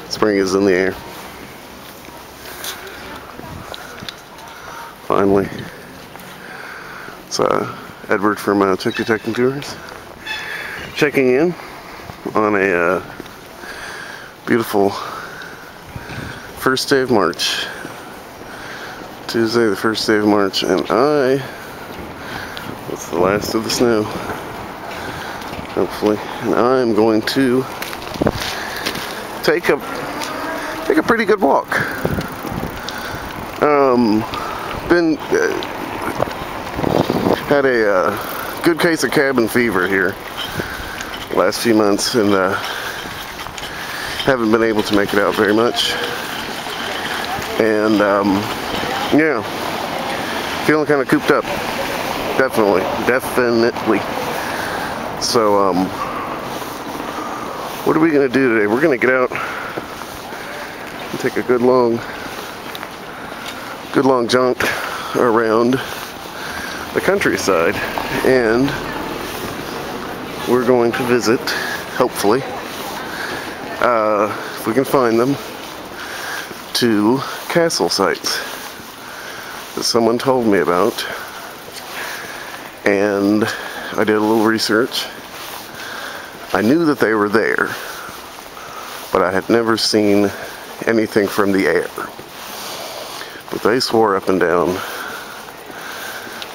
Spring is in the air. Finally. It's Edward from Chick Detecting Tours checking in on a beautiful first day of March. Tuesday, the first day of March, and it's the last of the snow, hopefully, and I'm going to take a pretty good walk. Had a good case of cabin fever here last few months, and haven't been able to make it out very much, and yeah, feeling kind of cooped up, definitely. So what are we gonna do today? We're gonna get out and take a good long jaunt around the countryside, and we're going to visit, hopefully, if we can find them, 2 castle sites that someone told me about, and I did a little research. I knew that they were there, but I had never seen anything from the air. But they swore up and down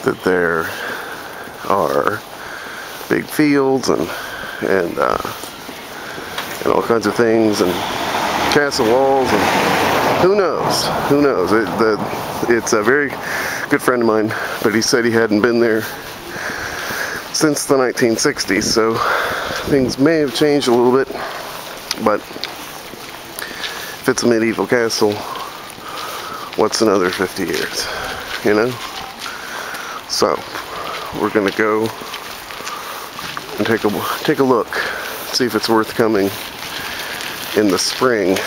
that there are big fields and all kinds of things, and castle walls, and who knows? It's a very good friend of mine, but he said he hadn't been there since the 1960s, so things may have changed a little bit, but if it's a medieval castle, what's another 50 years, you know? So we're gonna go and take a look, see if it's worth coming in the spring.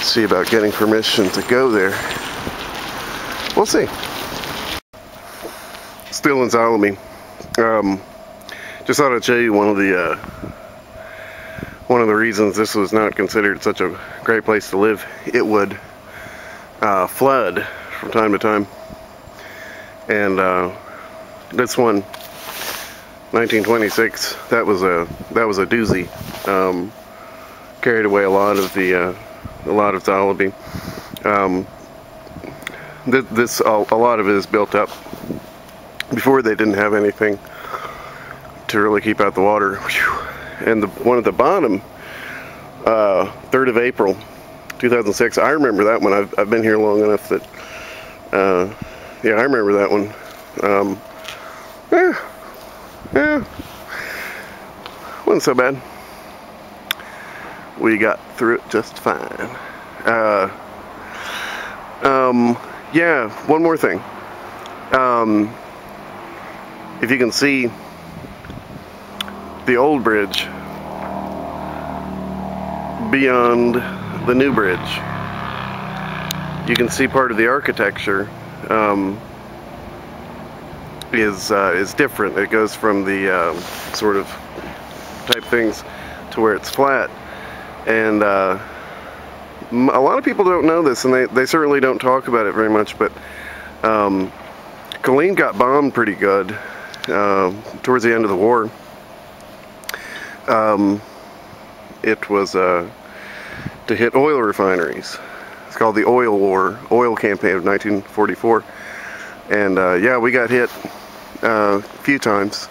See about getting permission to go there. We'll see. Still in Zalamy. Just thought I'd show you one of the reasons this was not considered such a great place to live. It would flood from time to time, and this one, 1926, that was a doozy. Carried away a lot of Zalamy. A lot of it is built up. Before, they didn't have anything to really keep out the water. And the one at the bottom, 3rd of April 2006, I remember that one. I've been here long enough that yeah, I remember that one. Yeah, wasn't so bad. We got through it just fine. Yeah, one more thing. If you can see the old bridge beyond the new bridge, you can see part of the architecture is different. It goes from the sort of type things to where it's flat, and a lot of people don't know this, and they certainly don't talk about it very much, but Killeen got bombed pretty good towards the end of the war. It was to hit oil refineries. It's called the oil campaign of 1944, and yeah, we got hit a few times.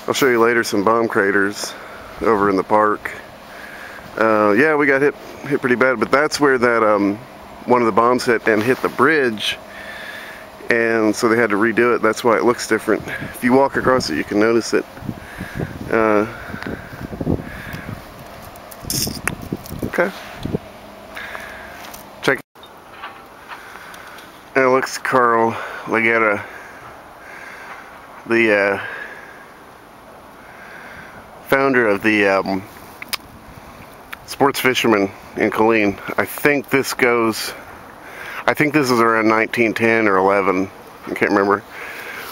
I'll show you later some bomb craters over in the park. Yeah, we got hit pretty bad, but that's where that one of the bombs hit and hit the bridge, and so they had to redo it. That's why it looks different. If you walk across it, you can notice it. Okay. Check. Alex Carl Legetta, the founder of the Sports Fisherman in Killeen. I think this is around 1910 or 11. I can't remember.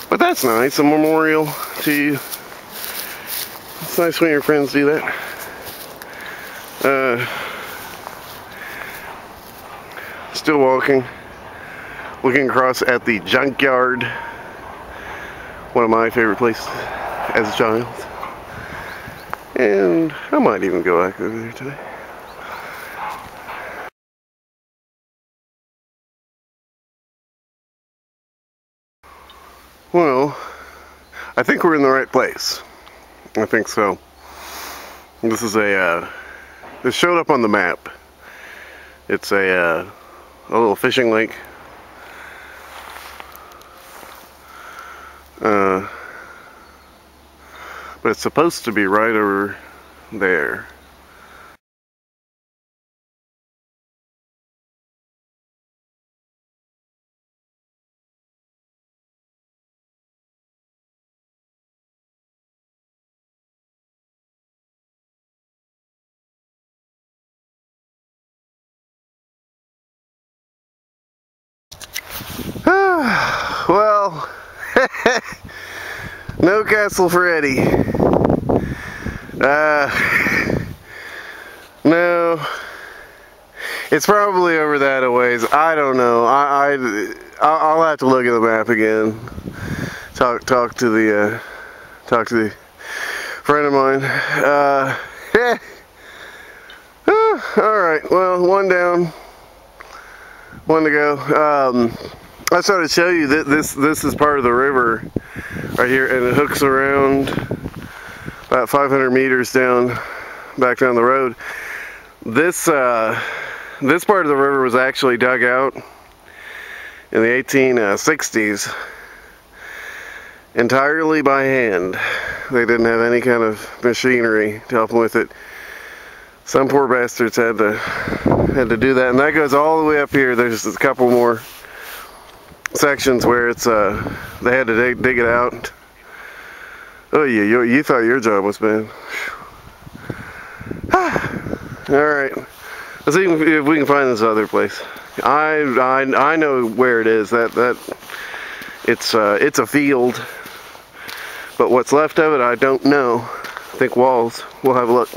But that's nice, a memorial to you. It's nice when your friends do that. still walking, looking across at the junkyard, one of my favorite places as a child. And I might even go back over there today. Well, I think we're in the right place. I think so. This is this showed up on the map. It's a little fishing lake. But it's supposed to be right over there. Well, no castle for Eddie. No, it's probably over that a ways. I don't know. I'll have to look at the map again. Talk to the friend of mine. All right. Well, one down, one to go. I started to show you that this is part of the river right here, and it hooks around about 500 meters down, back down the road. This part of the river was actually dug out in the 1860s entirely by hand. They didn't have any kind of machinery to help them with it. Some poor bastards had to do that, and that goes all the way up here. There's a couple more sections where it's they had to dig it out. Oh yeah, you thought your job was bad. All right, let's see if we can find this other place. I know where it is. That it's a field, but what's left of it I don't know. I think walls. We'll have a look.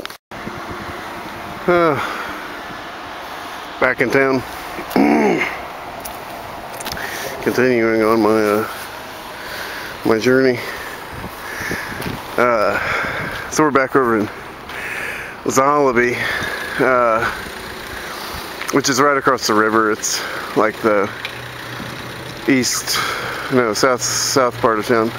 Back in town. Continuing on my journey. So we're back over in Zalaby, which is right across the river. It's like the south part of town.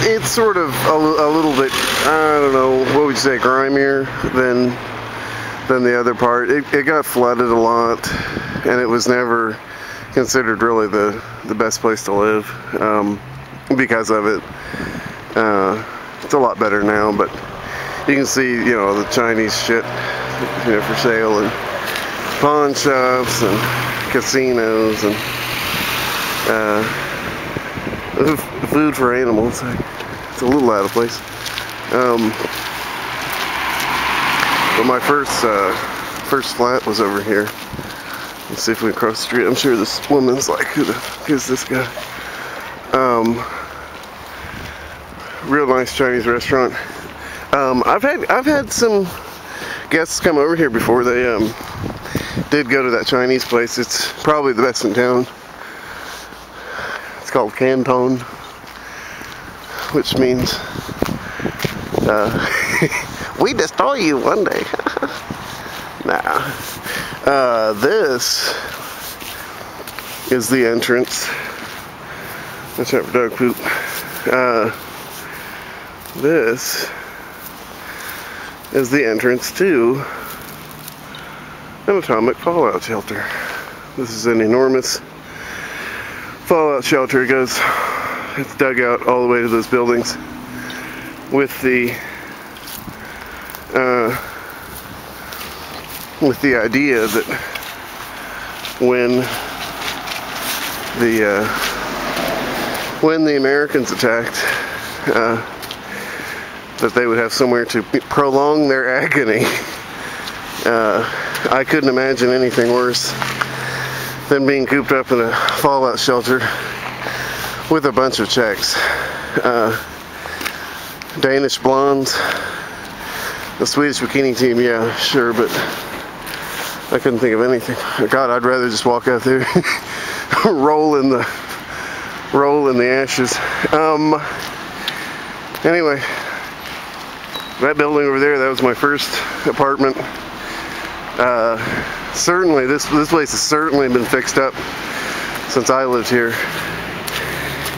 It's sort of a little bit, I don't know, what would you say, grimier than the other part. It got flooded a lot, and it was never considered really the best place to live because of it. It's a lot better now, but you can see, the Chinese shit, for sale, and pawn shops and casinos and food for animals. It's a little out of place. But my first flat was over here. Let's see if we can cross the street. I'm sure this woman's like, who the fuck is this guy? Real nice Chinese restaurant. I've had some guests come over here before. They did go to that Chinese place. It's probably the best in town. It's called Canton, which means we destroy you one day. Nah. This is the entrance. Watch out for dog poop. This is the entrance to an atomic fallout shelter. This is an enormous fallout shelter. It's dug out all the way to those buildings with the idea that when the Americans attacked, that they would have somewhere to prolong their agony. I couldn't imagine anything worse than being cooped up in a fallout shelter with a bunch of Czechs. Danish blondes The Swedish bikini team, yeah, sure, but I couldn't think of anything. God, I'd rather just walk out there, roll in the ashes. Anyway, that building over there, that was my first apartment. Certainly, this place has certainly been fixed up since I lived here.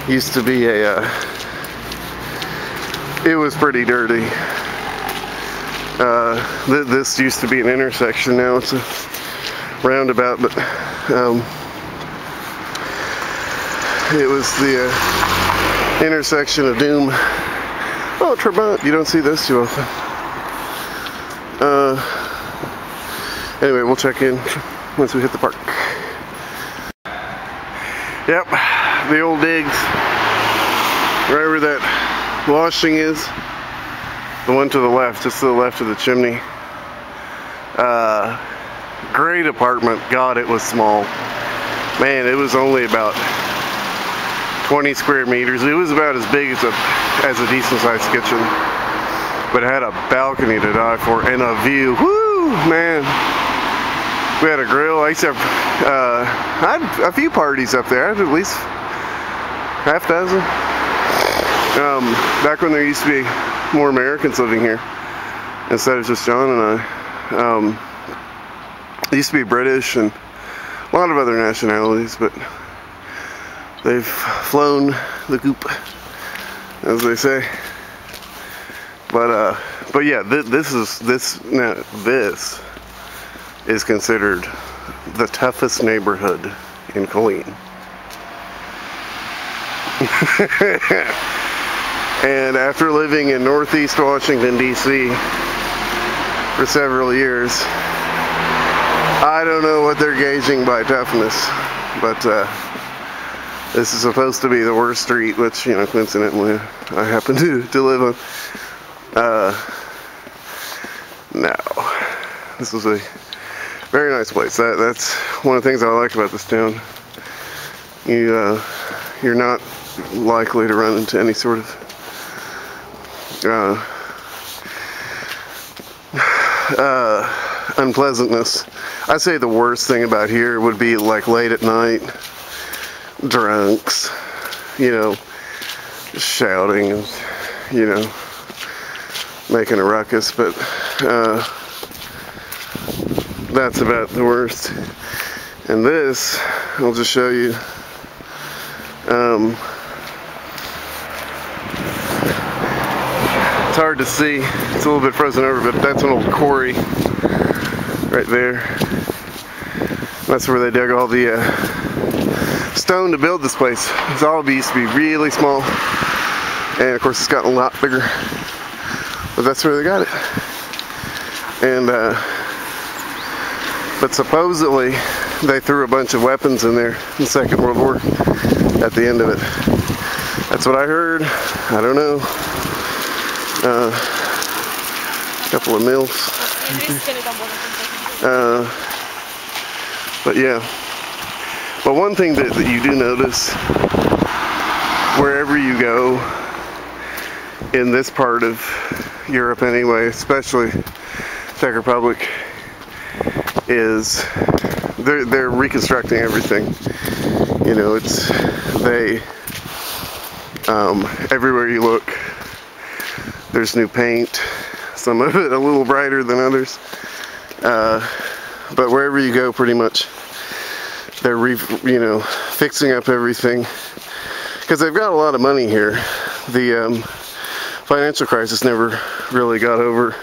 Used to be it was pretty dirty. This used to be an intersection, now it's a roundabout, but it was the intersection of doom. Oh, Trabant, you don't see this too often. Anyway, we'll check in once we hit the park. Yep, the old digs. Right where that washing is. The one to the left, just to the left of the chimney. Great apartment. God, it was small. Man, it was only about 20 square meters. It was about as big as a decent sized kitchen. But it had a balcony to die for and a view. Woo, man. We had a grill. I used to have, I had a few parties up there. I had at least half dozen. Back when there used to be more Americans living here instead of just John and I. It used to be British and a lot of other nationalities, but they've flown the coop, as they say. But yeah, this is considered the toughest neighborhood in Killeen. And after living in Northeast Washington, D.C. for several years, I don't know what they're gauging by toughness, but this is supposed to be the worst street, which, you know, coincidentally, I happen to live on. No, this was a very nice place. That's one of the things I like about this town. You're not likely to run into any sort of unpleasantness. I'd say the worst thing about here would be like late at night, drunks, you know, shouting and, you know, making a ruckus, but that's about the worst. And this, I'll just show you. It's hard to see. It's a little bit frozen over, but that's an old quarry right there. That's where they dug all the stone to build this place. This all used to be really small, and of course it's gotten a lot bigger. But that's where they got it. And but supposedly they threw a bunch of weapons in there in the Second World War at the end of it. That's what I heard. I don't know. A couple of mills. But yeah. But one thing that you do notice wherever you go in this part of Europe anyway, especially Czech Republic, is they're reconstructing everything. You know, it's everywhere you look, there's new paint. Some of it a little brighter than others, but wherever you go, pretty much they're fixing up everything because they've got a lot of money here. The financial crisis never really got over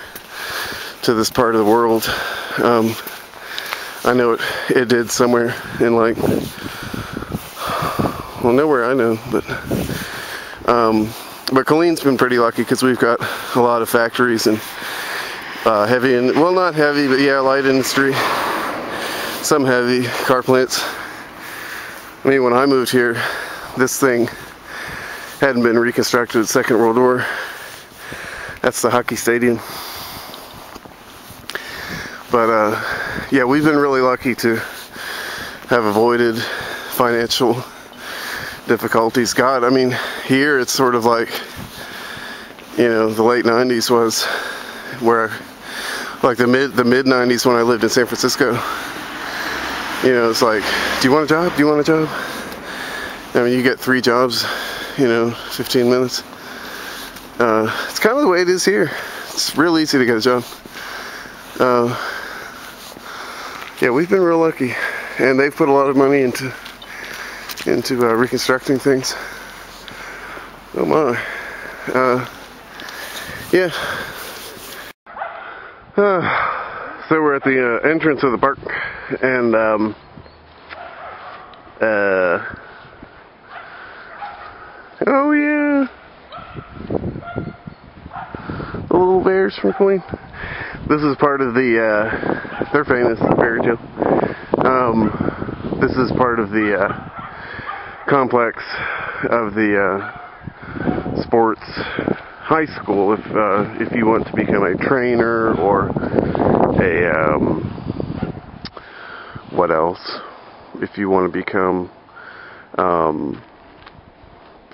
to this part of the world. I know it did somewhere in like, well, nowhere I know, but Killeen's been pretty lucky because we've got a lot of factories and heavy, and well, not heavy, but yeah, light industry, some heavy, car plants. I mean, when I moved here, this thing hadn't been reconstructed in the Second World War. That's the hockey stadium. But yeah, we've been really lucky to have avoided financial difficulties. God, I mean, here it's sort of like, you know, the late 90s was, where like the mid 90s when I lived in San Francisco. You know, it's like, do you want a job? Do you want a job? I mean, you get 3 jobs, you know, 15 minutes. It's kind of the way it is here. It's real easy to get a job. Yeah, we've been real lucky, and they've put a lot of money into reconstructing things. Oh my. Yeah. So we're at the entrance of the park, and oh yeah, the little bears from Queen. This is part of the they're famous fairy tale. This is part of the complex of the sports high school. If you want to become a trainer or a what else? If you want to become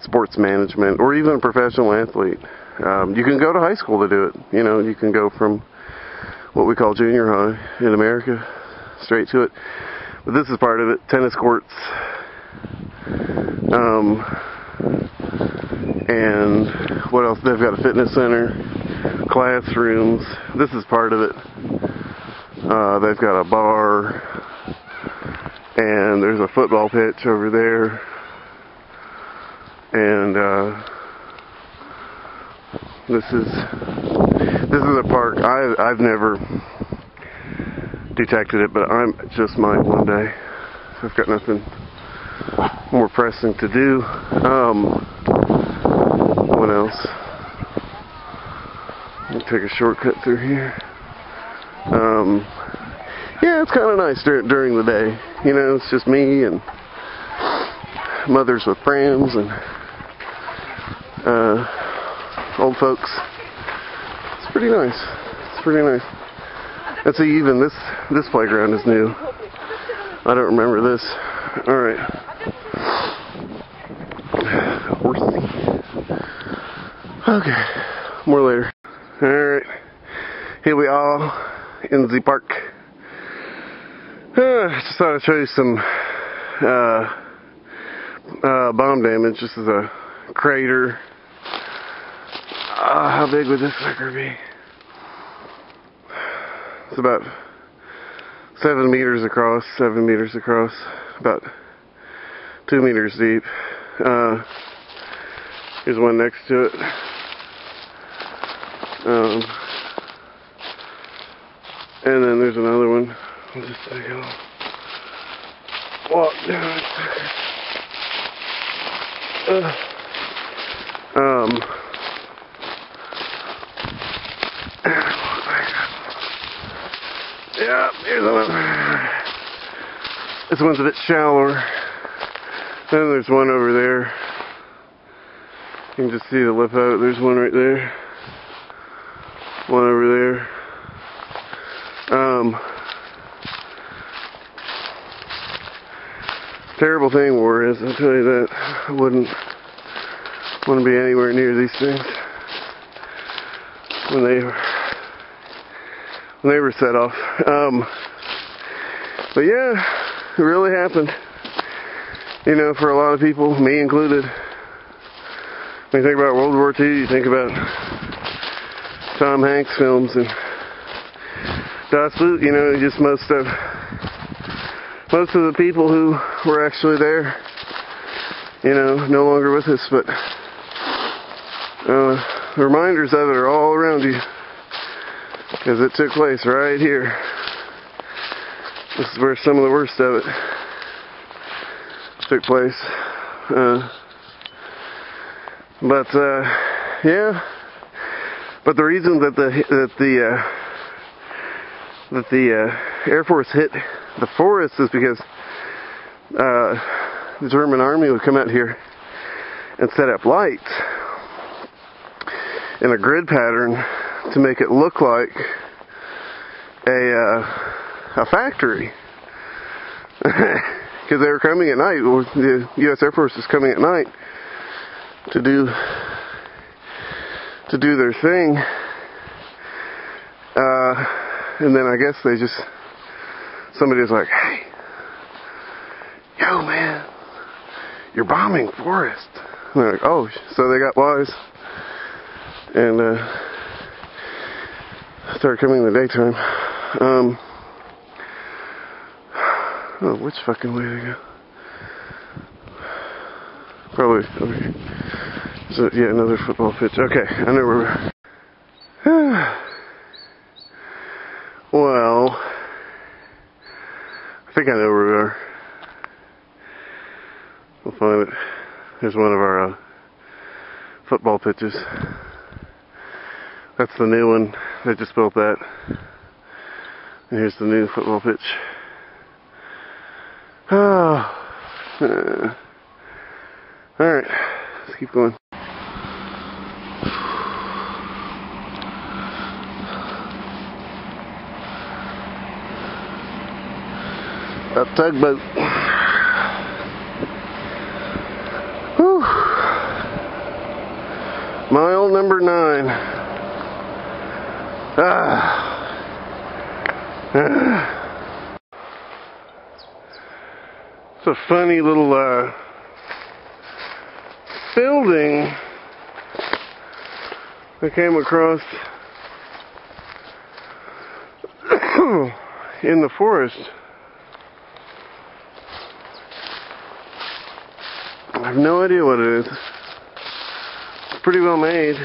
sports management or even a professional athlete, you can go to high school to do it. You know, you can go from what we call junior high in America straight to it. But this is part of it. Tennis courts, and what else? They've got a fitness center, classrooms. This is part of it. They've got a bar, and there's a football pitch over there, and this is a park. I've never detected it, but I just might one day. I've got nothing more pressing to do. What else? I'll take a shortcut through here. Yeah, it's kind of nice during the day. You know, it's just me and mothers with prams and old folks. It's pretty nice. It's pretty nice. Let's see, even this playground is new. I don't remember this. All right. Horsey. Okay. More later. All right. Here we are in the park. Just thought I'd show you some bomb damage. This is a crater. How big would this sucker be? It's about 7 meters across, about 2 meters deep. Here's one next to it. And then there's another one. I'll just walk down. Yeah, here's one. This one's a bit shallower. Then there's one over there. You can just see the lip out. There's one right there. One over there. Terrible thing war is, I'll tell you that. I wouldn't want to be anywhere near these things when they were set off. But yeah, it really happened. You know, for a lot of people, me included. When you think about World War II, you think about Tom Hanks films and Das Boot. You know, just most of the people who were actually there, you know, no longer with us, but the reminders of it are all around you, because it took place right here. This is where some of the worst of it took place. Yeah. But the reason that the Air Force hit the forest is because the German army would come out here and set up lights in a grid pattern to make it look like a factory. Because they were coming at night. The U.S. Air Force was coming at night to do their thing. And then I guess somebody was like, hey, yo man, you're bombing Forest. And they're like, oh, so they got wise. And started coming in the daytime. Oh, which fucking way to go? Probably over here. So, yeah, another football pitch. Okay, I know where we're... Well, I think I know where we are. We'll find it. Here's one of our football pitches. That's the new one. They just built that. And here's the new football pitch. Oh. Alright, let's keep going. A tugboat. Whew. Mile number 9. It's a funny little building I came across in the forest. I have no idea what it is. It's pretty well made.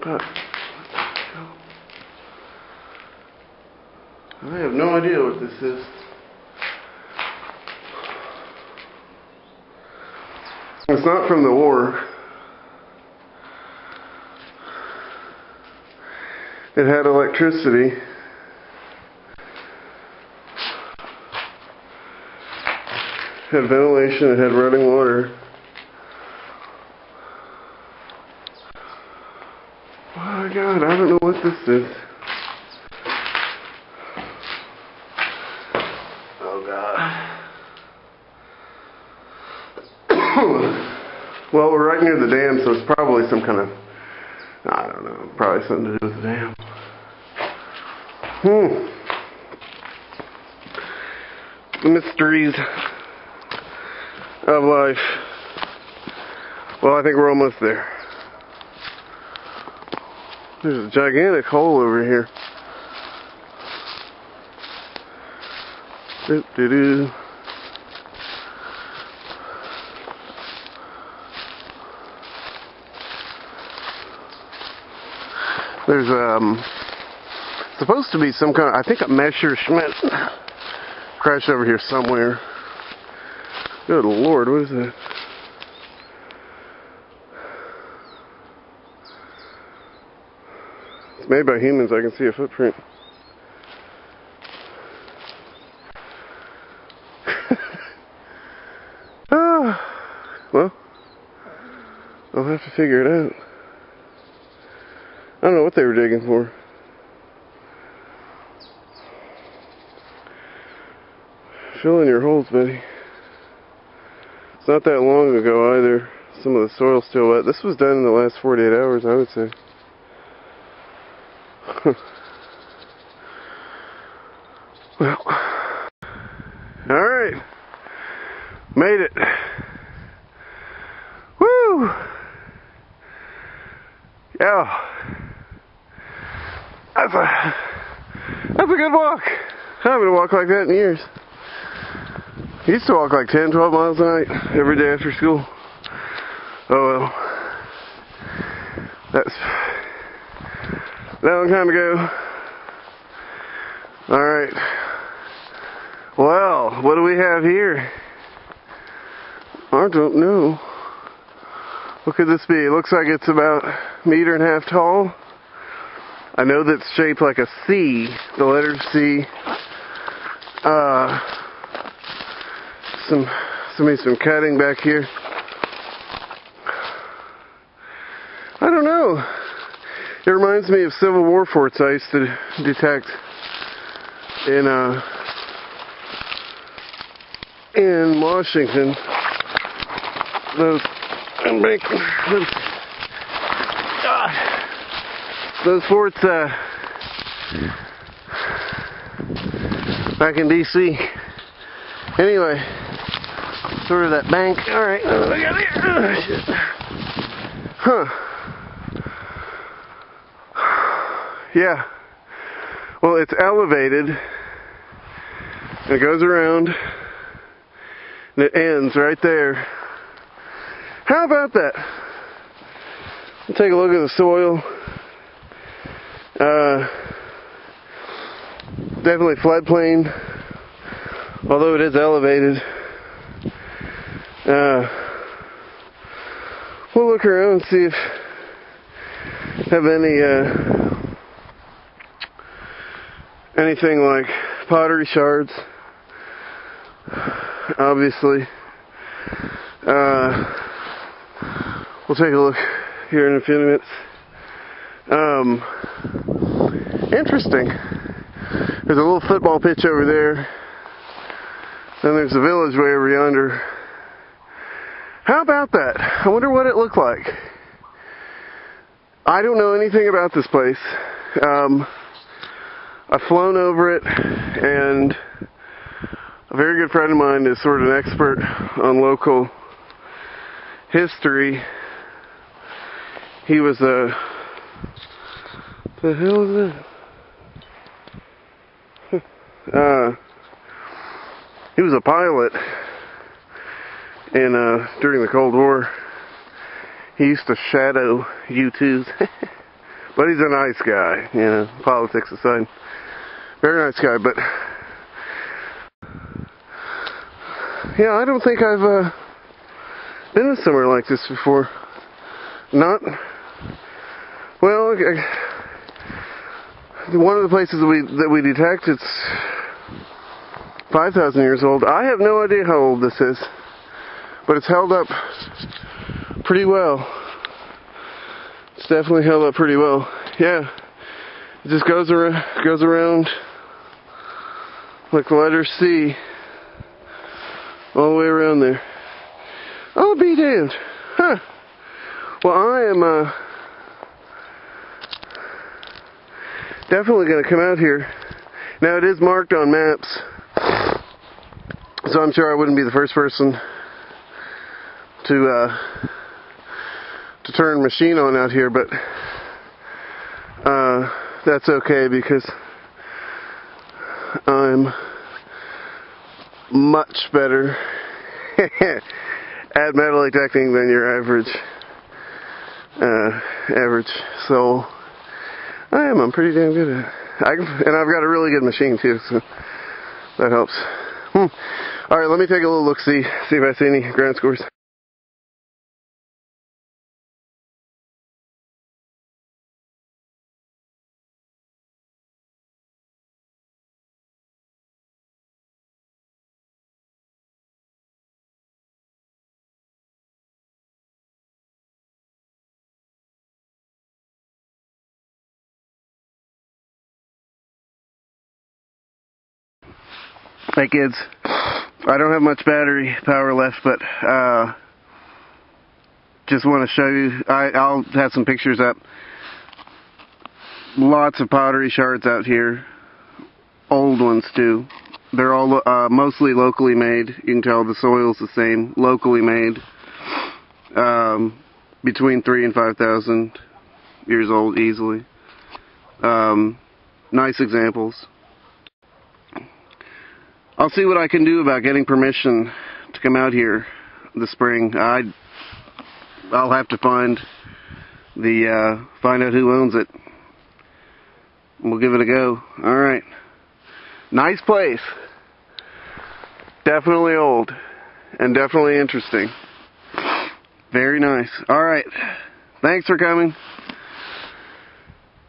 But I have no idea what this is. It's not from the war. It had electricity. It had ventilation, it had running water. Oh my God, I don't know what this is. Oh God. Well, we're right near the dam, so it's probably some kind of, I don't know, probably something to do with the dam. The mysteries of life. Well, I think we're almost there. There's a gigantic hole over here. Doo-doo-doo. There's supposed to be some kind of, I think a Messerschmitt crashed over here somewhere. Good Lord, what is that? It's made by humans. I can see a footprint. Well, I'll have to figure it out. I don't know what they were digging for. Fill in your holes, buddy. It's not that long ago either. Some of the soil's still wet. This was done in the last 48 hours, I would say. Well, alright. Made it. Woo! Yeah. That's a good walk. I haven't walked like that in years. I used to walk like 10, 12 miles a night every day after school. Oh well. That's a long time ago. Alright. Well, what do we have here? I don't know. What could this be? It looks like it's about 1.5 meters tall. I know that's shaped like a C, the letter C. Some cutting back here. I don't know. It reminds me of Civil War forts I used to detect in in Washington, those forts back in DC. Anyway, sort of that bank. All right, what do I got here? Oh, shit. Huh. Yeah. Well, it's elevated. It goes around, and it ends right there. How about that? We'll take a look at the soil. Definitely floodplain, although it is elevated. We'll look around and see if have anything like pottery shards. Obviously, we'll take a look here in a few minutes. Interesting. There's a little football pitch over there. Then there's the village way over yonder. How about that? I wonder what it looked like. I don't know anything about this place. I've flown over it, and a very good friend of mine is sort of an expert on local history. He was the hell is that? He was a pilot during the Cold War. He used to shadow U-2s. But he's a nice guy, you know, politics aside. Very nice guy, but yeah, I don't think I've been to somewhere like this before. Not, well, one of the places that we detect, it's 5,000 years old. I have no idea how old this is, but it's held up pretty well. It's definitely held up pretty well. Yeah, it just goes around like the letter C, all the way around there. I'll be damned. Huh. Well, I am definitely going to come out here. Now, it is marked on maps, so I'm sure I wouldn't be the first person to turn machine on out here, but that's okay because I'm much better at metal detecting than your average soul. I'm pretty damn good at it. And I've got a really good machine too, so that helps. Alright, let me take a little look, see if I see any ground scores. Hey kids, I don't have much battery power left, but just want to show you, I'll have some pictures up. Lots of pottery shards out here, old ones too. They're all mostly locally made. You can tell the soil's the same, locally made, between 3,000 and 5,000 years old easily. Nice examples. I'll see what I can do about getting permission to come out here this spring. I'll have to find out who owns it. We'll give it a go. All right. Nice place. Definitely old and definitely interesting. Very nice. All right. Thanks for coming.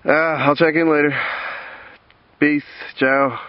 I'll check in later. Peace. Ciao.